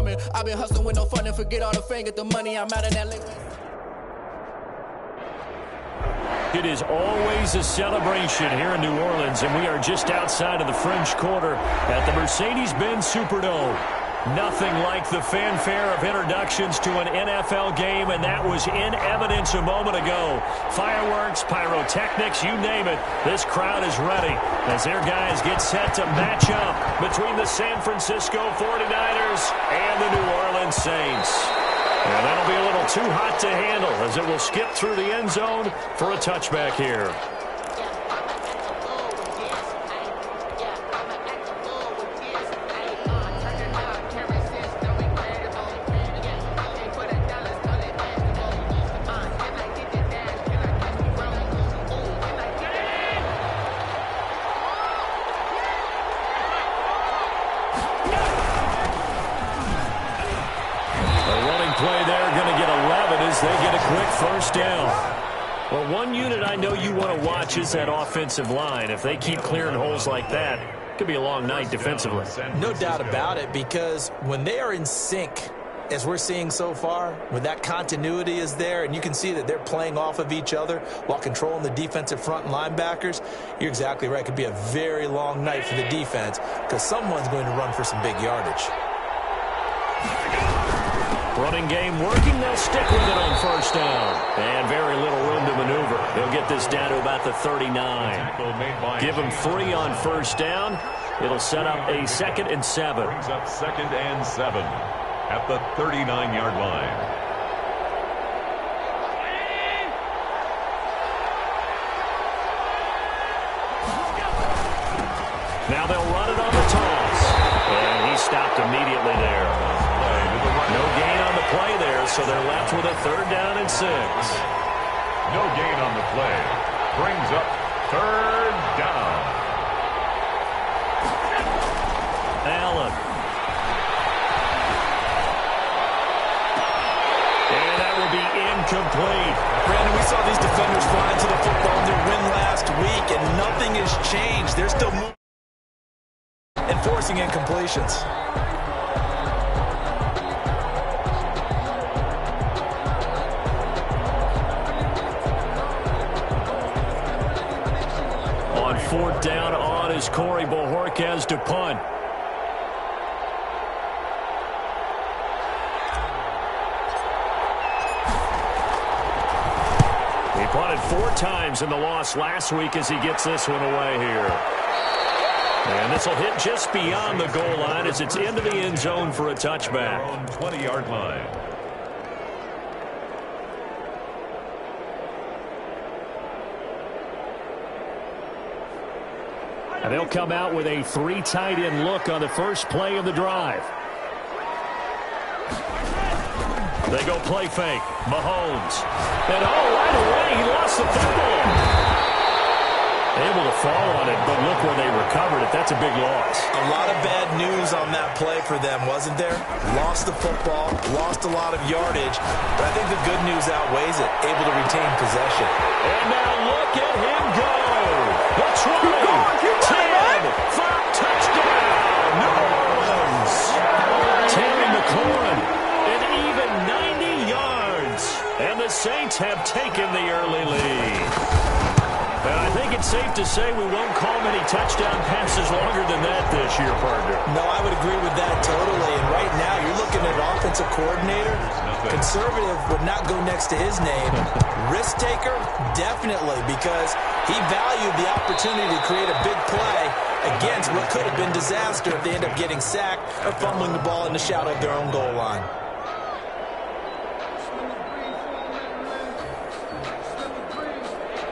coming. I've been hustling with no fun and forget all the fame, get the money, I'm out in LA. It is always a celebration here in New Orleans, and we are just outside of the French Quarter at the Mercedes-Benz Superdome. Nothing like the fanfare of introductions to an NFL game, and that was in evidence a moment ago. Fireworks, pyrotechnics, you name it. This crowd is ready as their guys get set to match up between the San Francisco 49ers and the New Orleans Saints. And that'll be a little too hot to handle as it will skip through the end zone for a touchback here. They get a quick first down. Well, one unit I know you want to watch is that offensive line. If they keep clearing holes like that, it could be a long night defensively. No doubt about it, because when they are in sync, as we're seeing so far, when that continuity is there and you can see that they're playing off of each other while controlling the defensive front and linebackers, you're exactly right. It could be a very long night for the defense because someone's going to run for some big yardage. Running game working, they'll stick with it on first down. And very little room to maneuver. They'll get this down to about the 39. Give them 3 on first down. It'll set up a 2nd and 7. Brings up 2nd and 7 at the 39-yard line. Now they'll run it on the toss. And he stopped immediately there. No gain on the play there, so they're left with a 3rd down and 6. No gain on the play. Brings up 3rd down. Allen. And that will be incomplete. Brandon, we saw these defenders flying to the football in their win last week, and nothing has changed. They're still moving and forcing incompletions. On 4th down on is Corey Bojorquez to punt. He punted 4 times in the loss last week as he gets this one away here. And this will hit just beyond the goal line as it's into the end zone for a touchback. On 20-yard line. And they'll come out with a 3 tight end look on the first play of the drive. They go play fake. Mahomes. And right away he lost the football. Able to fall on it, but look where they recovered it. That's a big loss. A lot of bad news on that play for them, wasn't there? Lost the football, lost a lot of yardage, but I think the good news outweighs it. Able to retain possession. And now look at him go. The 20, 10, 5, touchdown, New Orleans. Terry McLaurin, an even 90 yards. And the Saints have taken the early lead. And I think it's safe to say we won't call many touchdown passes longer than that this year, partner. No, I would agree with that totally. And right now, you're looking at offensive coordinator. Conservative would not go next to his name. Risk taker, definitely, because he valued the opportunity to create a big play against what could have been disaster if they end up getting sacked or fumbling the ball in the shadow of their own goal line.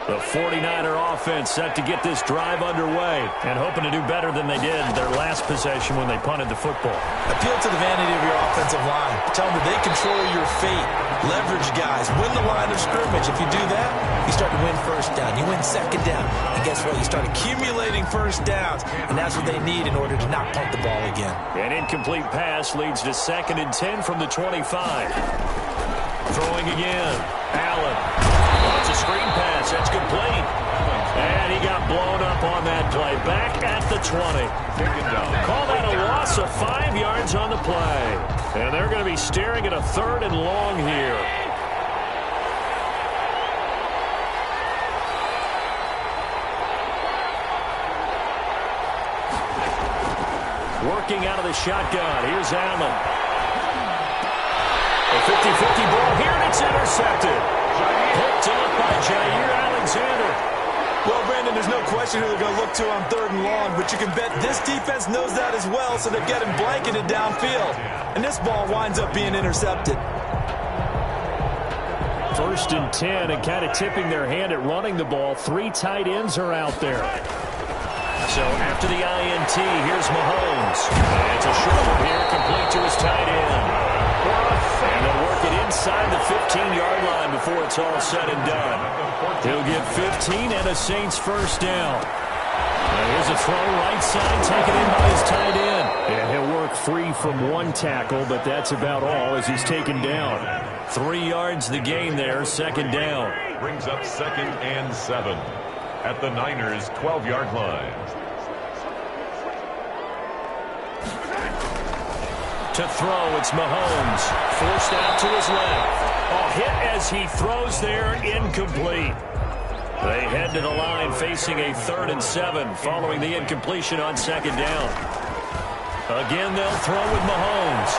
The 49er offense set to get this drive underway and hoping to do better than they did their last possession when they punted the football. Appeal to the vanity of your offensive line. Tell them that they control your fate. Leverage guys. Win the line of scrimmage. If you do that, you start to win first down. You win second down. And guess what? You start accumulating first downs. And that's what they need in order to not punt the ball again. An incomplete pass leads to 2nd and 10 from the 25. Throwing again. Allen. It's a screen pass. That's complete. And he got blown up on that play. Back at the 20. Call that a loss of 5 yards on the play. And be staring at a 3rd and long here. Working out of the shotgun. Here's Allen. A 50-50 ball here, and it's intercepted. Picked up by Jair Alexander. Well, Brandon, there's no question who they're going to look to on 3rd and long, but you can bet this defense knows that as well, so they're getting blanketed downfield. And this ball winds up being intercepted. 1st and 10, and kind of tipping their hand at running the ball. 3 tight ends are out there. So after the INT, here's Mahomes. And it's a short one here, complete to his tight end. And they'll work it inside the 15-yard line before it's all said and done. He'll get 15 and a Saints 1st down. Here's a throw right side, taken in by his tight end. And he'll work free from 1 tackle, but that's about all as he's taken down. 3 yards the gain there, 2nd down. Brings up 2nd and 7 at the Niners' 12-yard line. To throw, it's Mahomes. Forced out to his left. A hit as he throws there, incomplete. They head to the line facing a 3rd and 7 following the incompletion on 2nd down. Again, they'll throw with Mahomes.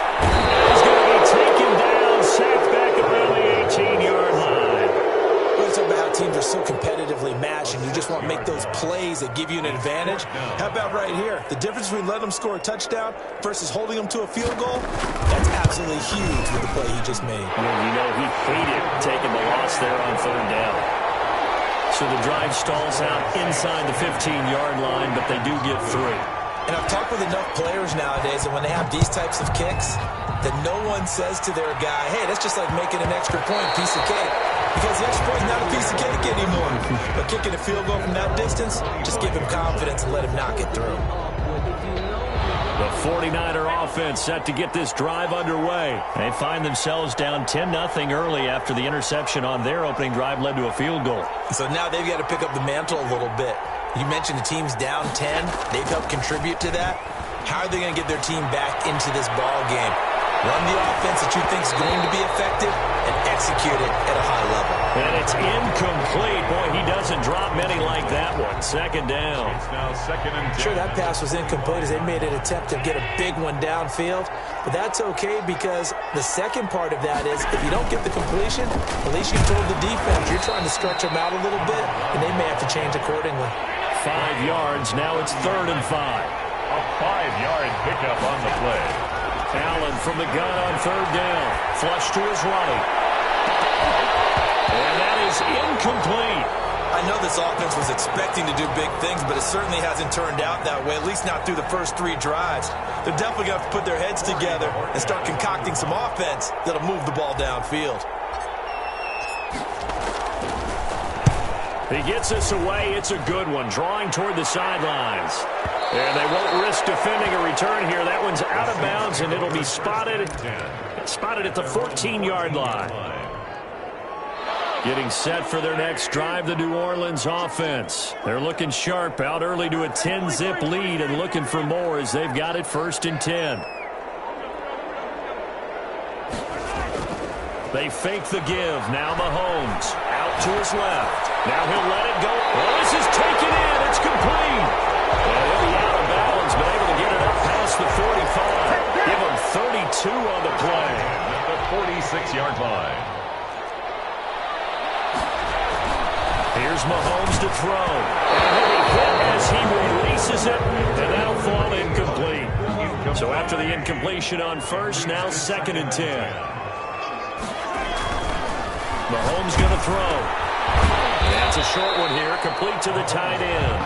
He's going to be taken down, sacked back around the 18-yard line. Let's talk about how teams are so competitively matched, and you just want to make those plays that give you an advantage. How about right here? The difference between letting them score a touchdown versus holding them to a field goal, that's absolutely huge with the play he just made. Well, you know, he hated taking the loss there on 3rd down. So the drive stalls out inside the 15-yard line, but they do get 3. And I've talked with enough players nowadays that when they have these types of kicks, that no one says to their guy, hey, that's just like making an extra point, piece of cake. Because the extra point is not a piece of cake anymore. But kicking a field goal from that distance, just give him confidence and let him knock it through. The 49er offense set to get this drive underway. They find themselves down 10-0 early after the interception on their opening drive led to a field goal. So now they've got to pick up the mantle a little bit. You mentioned the team's down 10. They've helped contribute to that. How are they going to get their team back into this ball game? Run the offense that you think is going to be effective and execute it at a high level. And it's incomplete. Boy, he doesn't drop many like that one. 2nd down. It's now 2nd and 10. Sure, that pass was incomplete as they made an attempt to get a big one downfield. But that's okay because the second part of that is if you don't get the completion, at least you told the defense you're trying to stretch them out a little bit, and they may have to change accordingly. 5 yards. Now it's 3rd and 5. A 5-yard pickup on the play. Allen from the gun on 3rd down. Flush to his right. And that is incomplete. I know this offense was expecting to do big things, but it certainly hasn't turned out that way, at least not through the first 3 drives. They're definitely going to have to put their heads together and start concocting some offense that'll move the ball downfield. He gets us away. It's a good one. Drawing toward the sidelines. And they won't risk defending a return here. That one's out of bounds, and it'll be spotted at the 14-yard line. Getting set for their next drive, the New Orleans offense. They're looking sharp, out early to a 10-zip lead and looking for more as they've got it 1st and 10. They fake the give. Now Mahomes out to his left. Now he'll let it go. Well, this is taken in. It's complete. And he'll be out of bounds, but able to get it up past the 45. Give him 32 on the play. At the 46-yard line. Here's Mahomes to throw. And he'll be hit as he releases it, and that'll fall incomplete. So after the incompletion on 1st, now 2nd and 10. Mahomes going to throw. That's a short one here, complete to the tight end.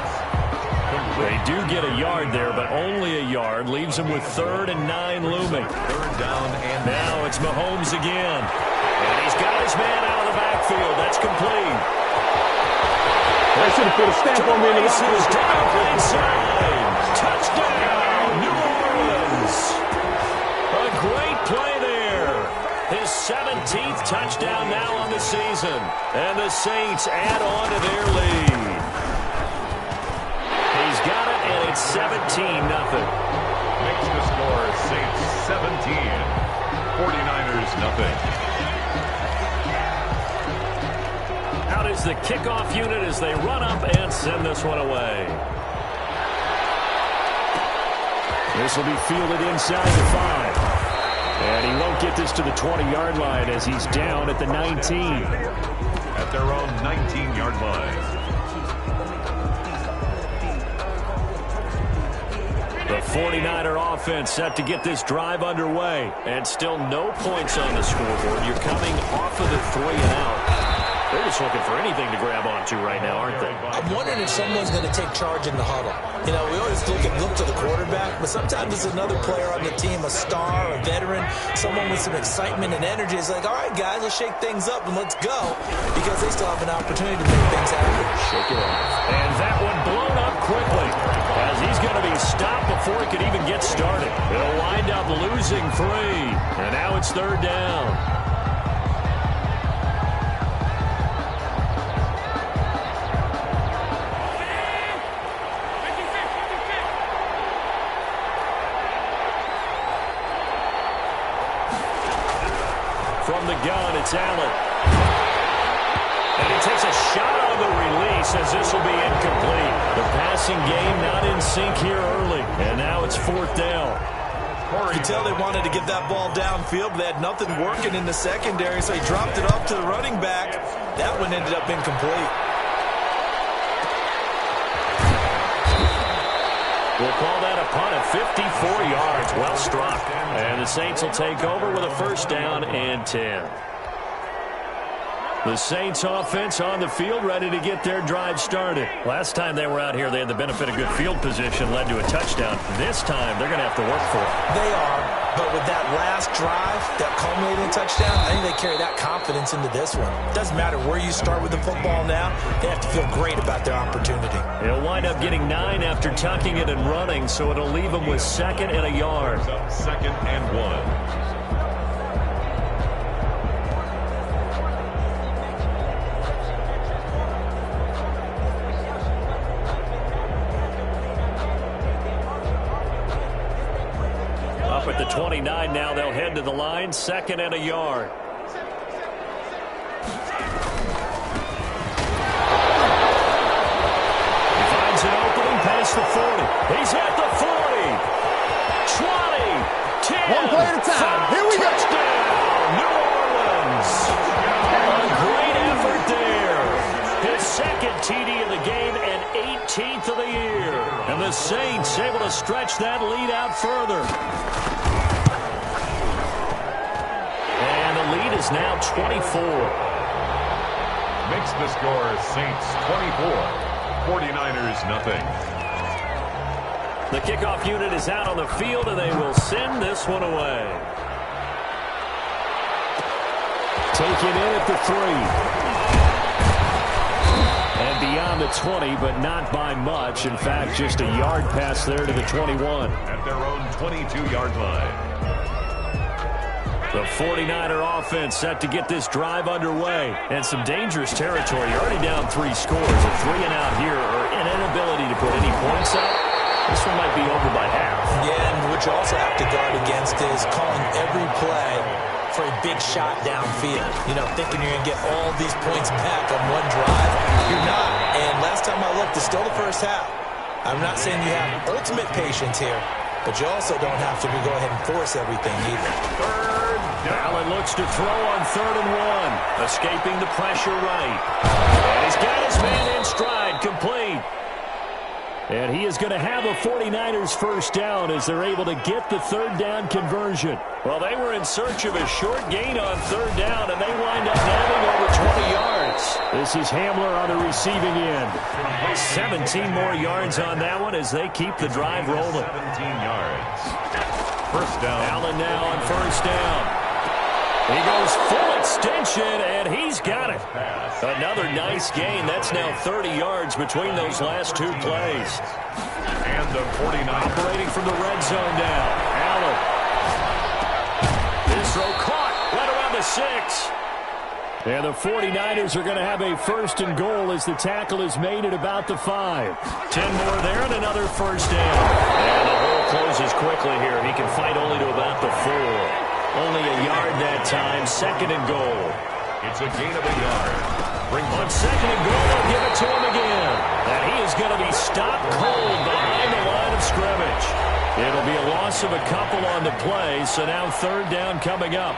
They do get a yard there, but only a yard. Leaves them with 3rd and 9 looming. 3rd down and now it's Mahomes again. And he's got his man out of the backfield. That's complete. They should have put a stamp on me in the races down inside. Touchdown, New Orleans. A great play there. His 17th touchdown now on the season. And the Saints add on to their lead. He's got it, and it's 17-0. Makes the score Saints 17, 49 nothing. Out is the kickoff unit as they run up and send this one away. This will be fielded inside the 5. And he won't get this to the 20-yard line as he's down at the 19. At their own 19-yard line. The 49er offense set to get this drive underway. And still no points on the scoreboard. You're coming off of the 3 and out. They're just looking for anything to grab onto right now, aren't they? I'm wondering if someone's going to take charge in the huddle. You know, we always look to the quarterback, but sometimes it's another player on the team, a star, a veteran, someone with some excitement and energy. It's like, all right, guys, let's shake things up and let's go, because they still have an opportunity to make things happen. Shake it off. And that one blown up quickly as he's going to be stopped before he could even get started. He'll wind up losing 3, and now it's 3rd down. From the gun, it's Allen. And he takes a shot on the release as this will be incomplete. The passing game not in sync here early. And now it's 4th down. You can tell they wanted to get that ball downfield, but they had nothing working in the secondary, so he dropped it off to the running back. That one ended up incomplete. We'll call that a punt of 54 yards. Well struck. And the Saints will take over with a 1st down and 10. The Saints offense on the field ready to get their drive started. Last time they were out here, they had the benefit of good field position, led to a touchdown. This time, they're going to have to work for it. They are, but with that last drive, that culminating touchdown, I think they carry that confidence into this one. Doesn't matter where you start with the football now, they have to feel great about their opportunity. He'll wind up getting 9 after tucking it and running, so it'll leave him with 2nd and a yard. 2nd and 1. At the 29 now, they'll head to the line, 2nd and a yard. He finds an opening past the 40. He's at the 40. 20, 10. One play at a time. Here we go. Touchdown, New Orleans. A great effort there. His 2nd TD of the game and 18th of the year. And the Saints able to stretch that lead out further. Lead is now 24. Makes the score Saints 24, 49ers nothing. The kickoff unit is out on the field, and they will send this one away. Taken in at the 3. And beyond the 20, but not by much. In fact, just a yard pass there to the 21. At their own 22-yard line. The 49er offense set to get this drive underway. And some dangerous territory. You're already down 3 scores. A 3 and out here, or an inability to put any points up. This one might be over by half. Yeah, and what you also have to guard against is calling every play for a big shot downfield. You know, thinking you're going to get all these points back on one drive. You're not. And last time I looked, it's still the first half. I'm not saying you have ultimate patience here, but you also don't have to go ahead and force everything either. Allen looks to throw on 3rd and 1. Escaping the pressure right. And he's got his man in stride, complete. And he is going to have a 49ers 1st down as they're able to get the 3rd down conversion. Well, they were in search of a short gain on 3rd down, and they wind up nabbing over 20 yards. This is Hamler on the receiving end. 17 more yards on that one as they keep the drive rolling. 17 yards. 1st down. Allen now on 1st down. He goes full extension, and he's got it. Another nice gain. That's now 30 yards between those last 2 plays. And the 49. Operating from the red zone now. Allen. His throw caught right around the 6. And the 49ers are going to have a 1st and goal as the tackle is made at about the 5. 10 more there and another 1st down. And the hole closes quickly here. He can fight only to about the 4. Only a yard that time. 2nd and goal. It's a gain of a yard. On 2nd and goal, they'll give it to him again. And he is going to be stopped cold behind the line of scrimmage. It'll be a loss of a couple on the play, so now 3rd down coming up.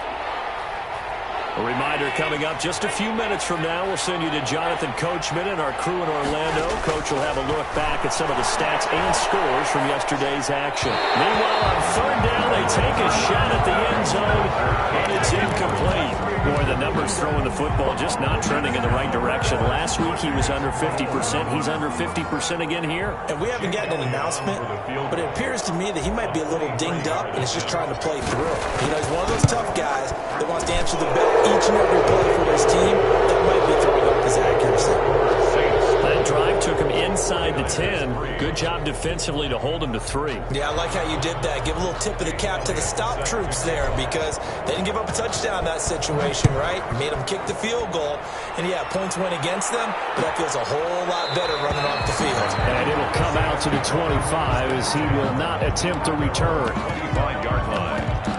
A reminder coming up just a few minutes from now. We'll send you to Jonathan Coachman and our crew in Orlando. Coach will have a look back at some of the stats and scores from yesterday's action. Meanwhile, on 3rd down, they take a shot at the end zone, and it's incomplete. Boy, the numbers throwing the football just not trending in the right direction. Last week, he was under 50%. He's under 50% again here. And we haven't gotten an announcement, but it appears to me that he might be a little dinged up and is just trying to play through. You know, he's one of those tough guys that wants to answer the bell each and every play for his team. That might be throwing up his accuracy. That drive took him inside the 10. Good job defensively to hold him to 3. Yeah, I like how you did that. Give a little tip of the cap to the stop troops there because they didn't give up a touchdown in that situation, right? Made them kick the field goal. And, yeah, points went against them, but that feels a whole lot better running off the field. And it'll come out to the 25 as he will not attempt to return. 25-yard line.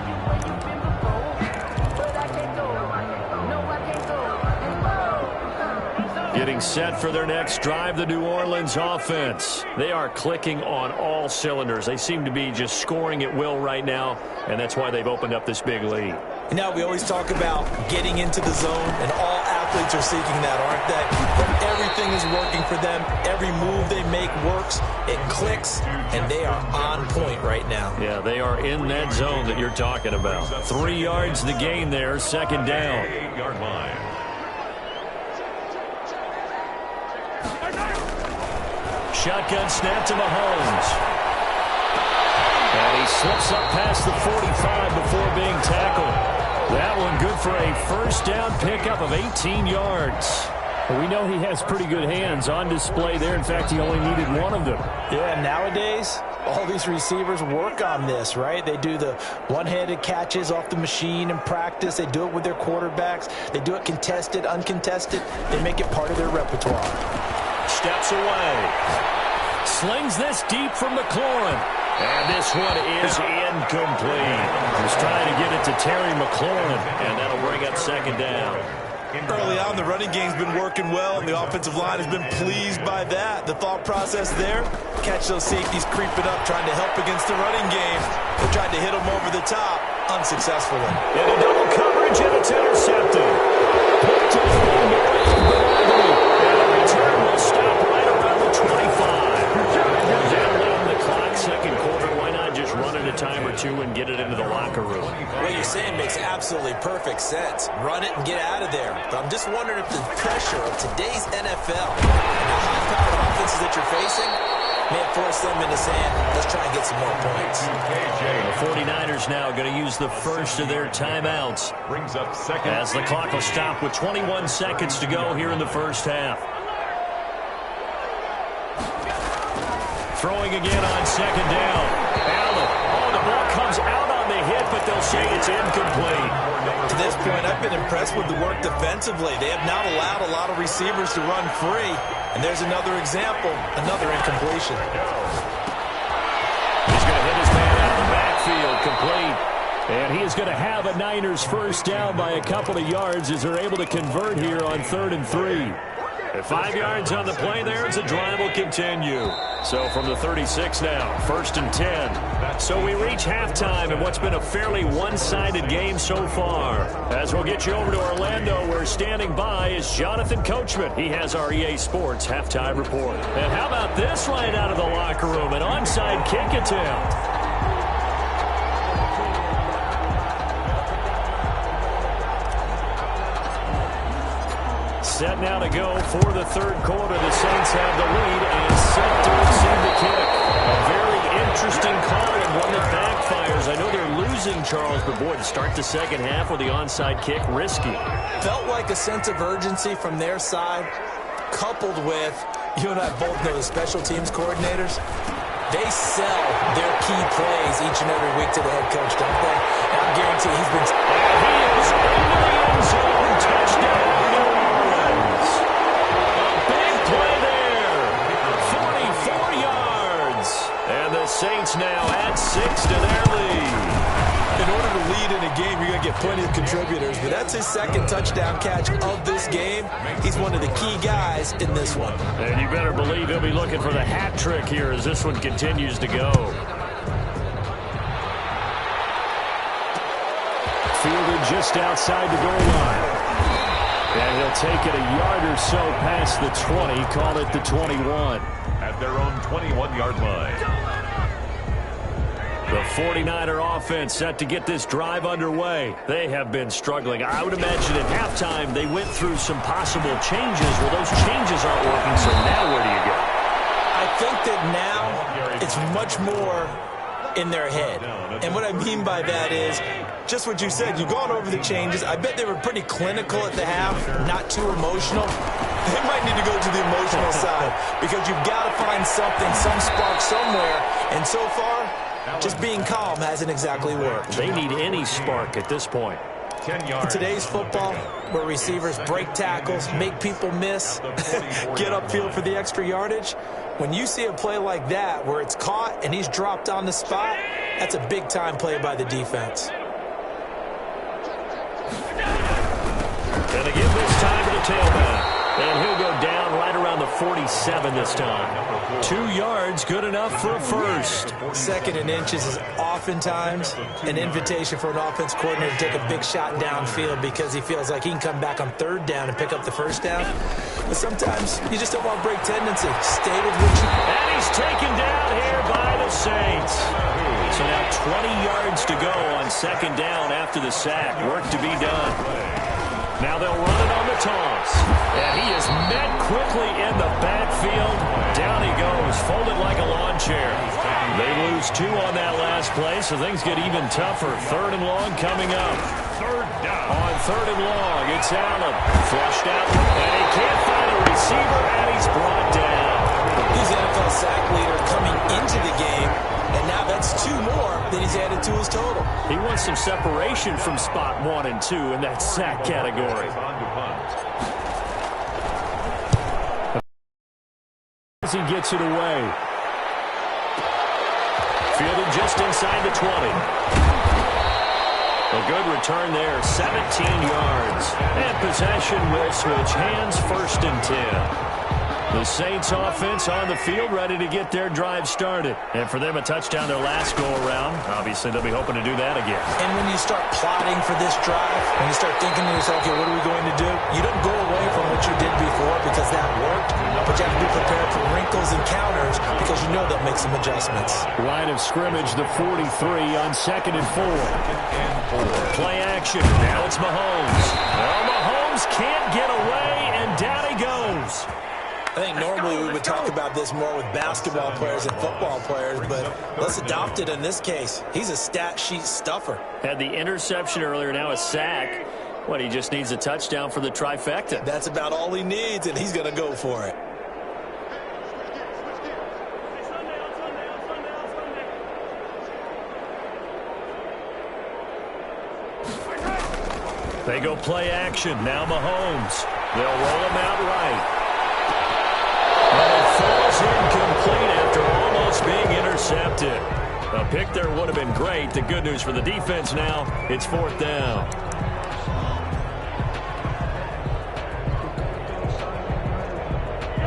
Getting set for their next drive, the New Orleans offense. They are clicking on all cylinders. They seem to be just scoring at will right now, and that's why they've opened up this big lead. Now, we always talk about getting into the zone, and all athletes are seeking that, aren't they? But everything is working for them. Every move they make works. It clicks, and they are on point right now. Yeah, they are in that zone that you're talking about. 3 yards to gain there, 2nd down. 8-yard line. Shotgun snap to Mahomes. And he slips up past the 45 before being tackled. That one good for a 1st down pickup of 18 yards. Well, we know he has pretty good hands on display there. In fact, he only needed one of them. Yeah, nowadays, all these receivers work on this, right? They do the one-handed catches off the machine in practice. They do it with their quarterbacks. They do it contested, uncontested. They make it part of their repertoire. Steps away. Slings this deep from McLaurin. And this one is incomplete. He's trying to get it to Terry McLaurin, and that'll bring up 2nd down. Early on, the running game's been working well, and the offensive line has been pleased by that. The thought process there, catch those safeties creeping up, trying to help against the running game. They tried to hit them over the top, unsuccessfully. And a double coverage, and it's intercepted. And the return will stop right around the 25. Second quarter, why not just run it a time or two and get it into the locker room? What you're saying makes absolutely perfect sense. Run it and get out of there. But I'm just wondering if the pressure of today's NFL and the high-powered offenses that you're facing may have forced them into saying, let's try and get some more points. The 49ers now going to use the first of their timeouts. Brings up 2nd. As the clock will stop with 21 seconds to go here in the 1st half. Throwing again on 2nd down. Allen. Oh, the ball comes out on the hit, but they'll say it's incomplete. To this point, I've been impressed with the work defensively. They have not allowed a lot of receivers to run free. And there's another example, another incompletion. He's going to hit his man out of the backfield, complete. And he is going to have a Niners 1st down by a couple of yards as they're able to convert here on 3rd and 3. At 5 yards on the play there as the drive will continue. So from the 36 now, 1st and 10. So we reach halftime in what's been a fairly one-sided game so far. As we'll get you over to Orlando, where standing by is Jonathan Coachman. He has our EA Sports halftime report. And how about this right out of the locker room? An onside kick attempt. Set now to go for the 3rd quarter. The Saints have the lead and set to receive the kick. A very interesting call and one that backfires. I know they're losing, Charles, but boy, to start the 2nd half with the onside kick, risky. Felt like a sense of urgency from their side, coupled with, you and I both know the special teams coordinators. They sell their key plays each and every week to the head coach, don't they? And I guarantee he's been... And he is into the end zone. Touchdown. Saints now at 6 to their lead. In order to lead in a game, you're going to get plenty plenty of contributors, but that's his second touchdown catch of this game. He's one of the key guys in this one. And you better believe he'll be looking for the hat trick here as this one continues to go. Fielded just outside the goal line. And he'll take it a yard or so past the 20, call it the 21. At their own 21-yard line. The 49er offense set to get this drive underway. They have been struggling. I would imagine at halftime they went through some possible changes. Well, those changes aren't working, so now where do you go? I think that now it's much more in their head. And what I mean by that is just what you said. You've gone over the changes. I bet they were pretty clinical at the half, not too emotional. They might need to go to the emotional side because you've got to find something, some spark somewhere. And so far, just being calm hasn't exactly worked. They need any spark at this point. 10 yards. In today's football, where receivers break tackles, make people miss, get upfield for the extra yardage, when you see a play like that where it's caught and he's dropped on the spot, that's a big-time play by the defense. Gonna give this time to the tailback. And he'll go down right around the 47 this time. 2 yards, good enough for a first. Second and inches is oftentimes an invitation for an offense coordinator to take a big shot downfield because he feels like he can come back on third down and pick up the first down. But sometimes you just don't want to break tendency. Stay with what you... And he's taken down here by the Saints. So now 20 yards to go on second down after the sack. Work to be done. Now they'll run it on the toss. And he is met quickly in the backfield. Down he goes, folded like a lawn chair. They lose 2 on that last play, so things get even tougher. Third and long coming up. Third down. On third and long, it's Allen. Flushed out, and he can't find a receiver, and he's brought down. He's the NFL sack leader coming into the game, and now that's 2 more than he's added to his total. He wants some separation from spot 1 and 2 in that sack category. As he gets it away. Fielded just inside the 20. A good return there, 17 yards. And possession will switch hands, first and 10. The Saints offense on the field, ready to get their drive started. And for them, a touchdown their last go-around. Obviously, they'll be hoping to do that again. And when you start plotting for this drive, when you start thinking to yourself, okay, what are we going to do? You don't go away from what you did before because that worked, but you have to be prepared for wrinkles and counters because you know they'll make some adjustments. Line of scrimmage, the 43 on second and 4. Play action. Now it's Mahomes. Well, Mahomes can't get away, and down he goes. I think normally we would talk about this more with basketball players and football players, but let's adopt it in this case. He's a stat sheet stuffer. Had the interception earlier, now a sack. What, he just needs a touchdown for the trifecta. That's about all he needs, and he's going to go for it. They go play action. Now Mahomes. They'll roll him out right. And it falls incomplete after almost being intercepted. A pick there would have been great. The good news for the defense now, it's fourth down.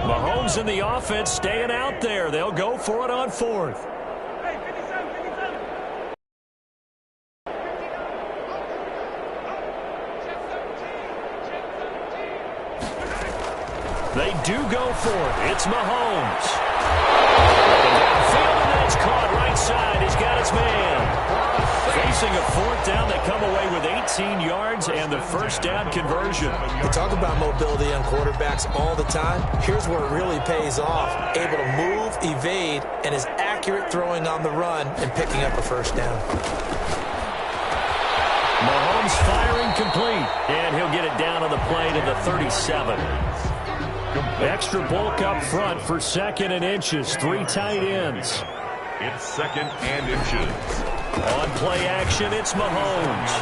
Mahomes and the offense staying out there. They'll go for it on fourth. They do go for it. It's Mahomes. Downfield, and that's caught right side. He's got his man. Facing a fourth down, they come away with 18 yards and the first down conversion. We talk about mobility on quarterbacks all the time. Here's where it really pays off. Able to move, evade, and is accurate throwing on the run and picking up a first down. Mahomes firing complete. And he'll get it down on the play to the 37. Extra bulk up front for second and inches. 3 tight ends. It's second and inches. On play action, it's Mahomes.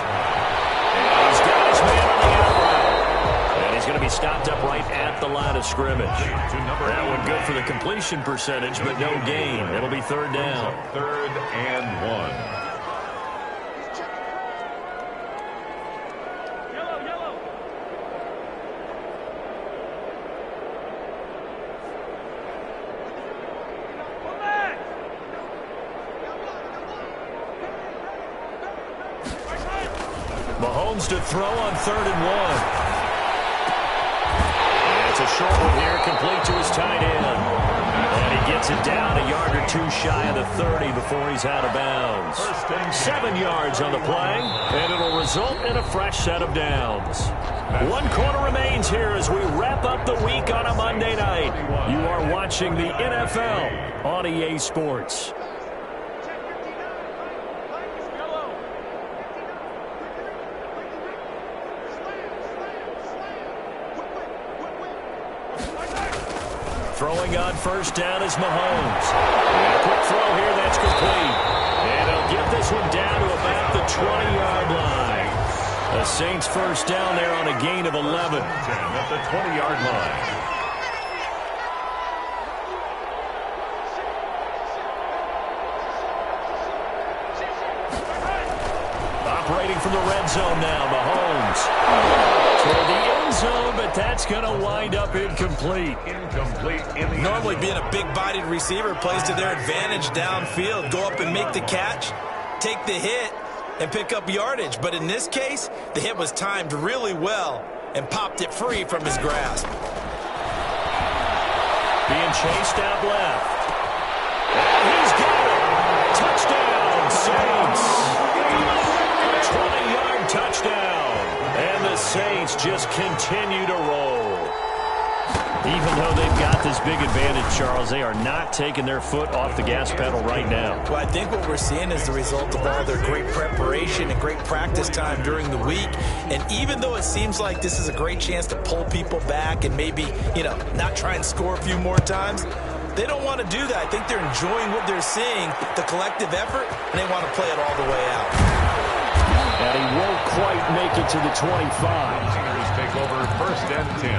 And he's got his man on the outright. And he's going to be stopped up right at the line of scrimmage. That one good for the completion percentage, but no gain. It'll be third down. Third and 1. Mahomes to throw on 3rd and 1. And it's a short one here, complete to his tight end. And he gets it down a yard or two shy of the 30 before he's out of bounds. 7 yards on the play, and it'll result in a fresh set of downs. 1 quarter remains here as we wrap up the week on a Monday night. You are watching the NFL on EA Sports. Throwing on 1st down is Mahomes. And a quick throw here, that's complete. And he'll get this one down to about the 20-yard line. The Saints 1st down there on a gain of 11. At the 20-yard line. Operating from the red zone now, Mahomes. Toward the end zone, but that's going to wind up incomplete. Normally being a big-bodied receiver plays to their advantage downfield. Go up and make the catch, take the hit, and pick up yardage. But in this case, the hit was timed really well and popped it free from his grasp. Being chased out left. And he's got it. Touchdown, Saints. A 20-yard touchdown. And the Saints just continue to roll. Even though they've got this big advantage, Charles, they are not taking their foot off the gas pedal right now. Well, I think what we're seeing is the result of all their great preparation and great practice time during the week. And even though it seems like this is a great chance to pull people back and maybe, not try and score a few more times, they don't want to do that. I think they're enjoying what they're seeing, the collective effort, and they want to play it all the way out. And he won't quite make it to the 25. Tigers take over 1st and 10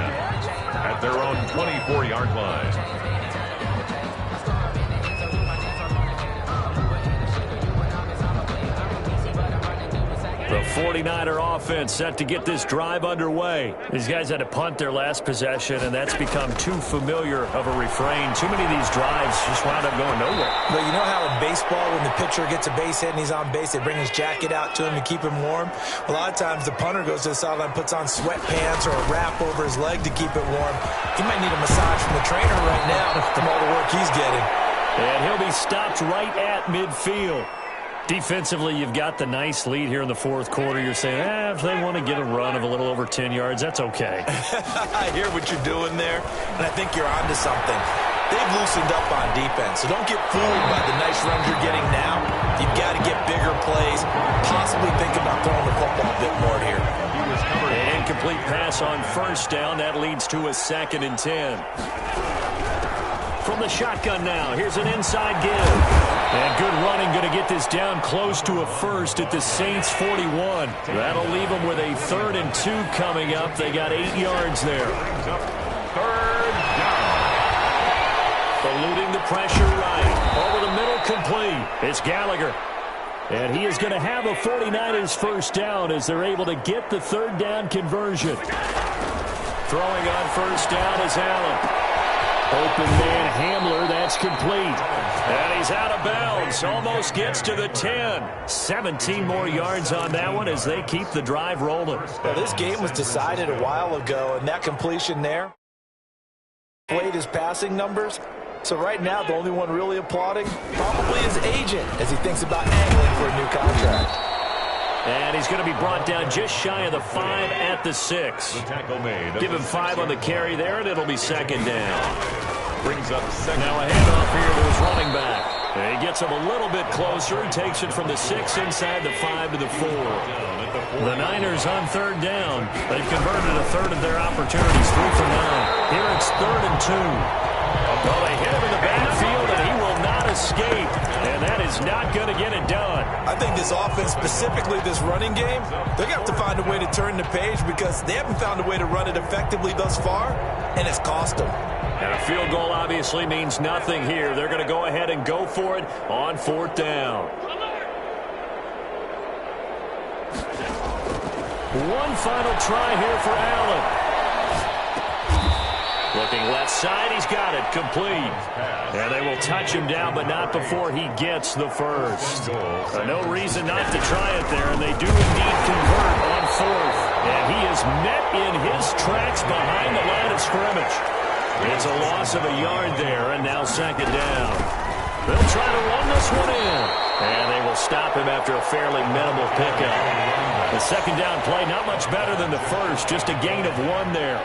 at their own 24-yard line. The 49er offense set to get this drive underway. These guys had to punt their last possession, and that's become too familiar of a refrain. Too many of these drives just wound up going nowhere. But you know how in baseball, when the pitcher gets a base hit and he's on base, they bring his jacket out to him to keep him warm? A lot of times the punter goes to the sideline, puts on sweatpants or a wrap over his leg to keep it warm. He might need a massage from the trainer right now from all the work he's getting. And he'll be stopped right at midfield. Defensively, you've got the nice lead here in the 4th quarter. You're saying, if they want to get a run of a little over 10 yards, that's okay. I hear what you're doing there, and I think you're onto something. They've loosened up on defense, so don't get fooled by the nice runs you're getting now. You've got to get bigger plays, possibly think about throwing the football a bit more here. An incomplete pass on 1st down. That leads to a 2nd and 10. From the shotgun now, here's an inside give. And good running, going to get this down close to a 1st at the Saints 41. That'll leave them with a 3rd and 2 coming up. They got 8 yards there. 3rd down. Eluding the pressure right. Over the middle, complete. It's Gallagher. And he is going to have a 49ers 1st down as they're able to get the 3rd down conversion. Throwing on 1st down is Allen. Open man Hamler, that's complete. And he's out of bounds, almost gets to the 10. 17 more yards on that one as they keep the drive rolling. Well, this game was decided a while ago, and that completion there played his passing numbers. So right now, the only one really applauding probably his agent as he thinks about angling for a new contract. And he's going to be brought down just shy of the 5 at the 6. The tackle made. Give him 5 on the carry there, and it'll be 2nd down. Brings up 2nd. Now a handoff here to his running back. And he gets him a little bit closer. He takes it from the 6 inside the 5 to the 4. The Niners on 3rd down. They've converted a 1/3 of their opportunities, 3 for 9. Here it's 3rd and 2. Well, they hit him in the backfield, and he will not escape. And that is not going to get it done. I think this offense, specifically this running game, they're going to have to find a way to turn the page because they haven't found a way to run it effectively thus far, and it's cost them. And a field goal obviously means nothing here. They're going to go ahead and go for it on 4th down. One final try here for Allen. Looking left side, he's got it, complete. And they will touch him down, but not before he gets the 1st. No reason not to try it there, and they do indeed convert on loss of a yard there, and now 2nd down. They'll try to run this one in. And they will stop him after a fairly minimal pickup. The 2nd down play, not much better than the first, just a gain of 1 there.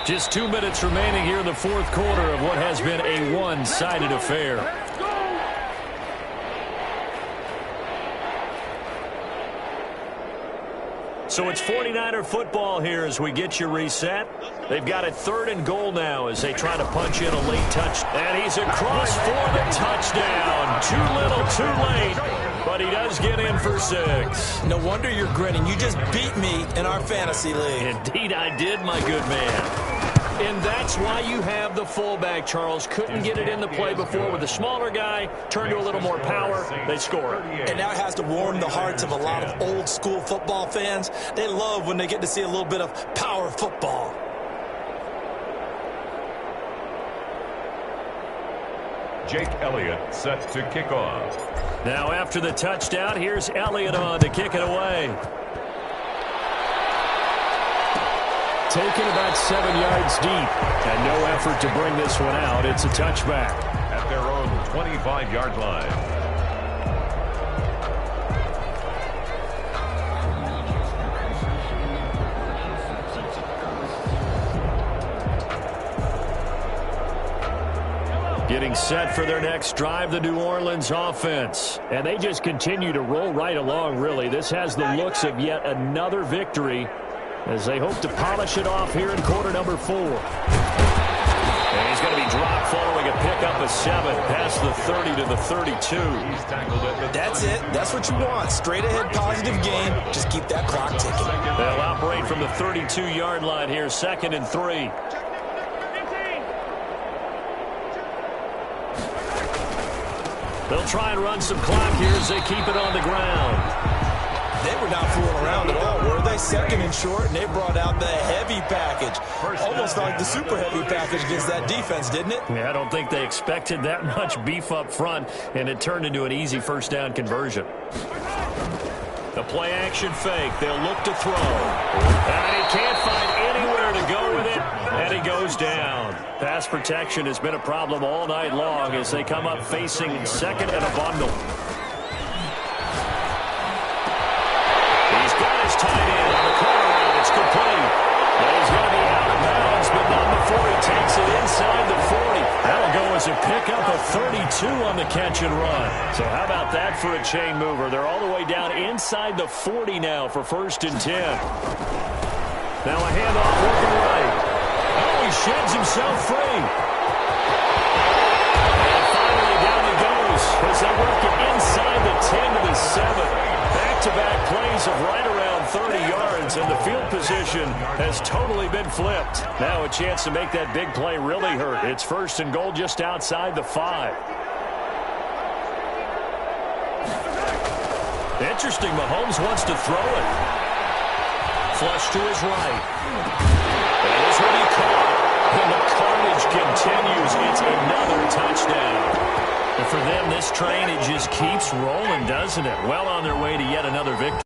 Just 2 minutes remaining here in the 4th quarter of what has been a one-sided affair. So it's 49er football here as we get you reset. They've got it 3rd and goal now as they try to punch in a late touch. And he's across for the touchdown. Too little, too late. But he does get in for 6. No wonder you're grinning. You just beat me in our fantasy league. Indeed I did, my good man. And that's why you have the fullback, Charles. Couldn't get it in the play before with the smaller guy. Turned to a little more power. They score. And now it has to warm the hearts of a lot of old-school football fans. They love when they get to see a little bit of power football. Jake Elliott set to kick off. Now after the touchdown, here's Elliott on to kick it away. Taken about 7 yards deep, and no effort to bring this one out. It's a touchback. At their own 25-yard line. Getting set for their next drive, the New Orleans offense. And they just continue to roll right along, really. This has the looks of yet another victory as they hope to polish it off here in quarter number 4. And he's going to be dropped following a pickup of 7 past the 30 to the 32. That's it. That's what you want. Straight ahead positive game. Just keep that clock ticking. They'll operate from the 32-yard line here, 2nd and 3. They'll try and run some clock here as they keep it on the ground. They were not fooling around at all, were they? 2nd and short, and they brought out the heavy package. Almost like the super heavy package against that defense, didn't it? Yeah, I don't think they expected that much beef up front, and it turned into an easy 1st down conversion. The play action fake. They'll look to throw. And he can't find anywhere to go with it, and he goes down. Pass protection has been a problem all night long as they come up facing 2nd and a bundle. Tight end on the corner route. It's complete. And he's going to be out of bounds, but not before he takes it inside the 40. That'll go as a pickup of 32 on the catch and run. So how about that for a chain mover? They're all the way down inside the 40 now for 1st and 10. Now a handoff working right. Oh, he sheds himself free. And finally down he goes as they work it inside the 10 to the 7. Back-to-back plays of right around 30 yards, and the field position has totally been flipped. Now a chance to make that big play really hurt. It's 1st and goal just outside the 5. Interesting, Mahomes wants to throw it. Flush to his right. And this will be caught. And the carnage continues. It's another touchdown. And for them, this train, it just keeps rolling, doesn't it? Well on their way to yet another victory.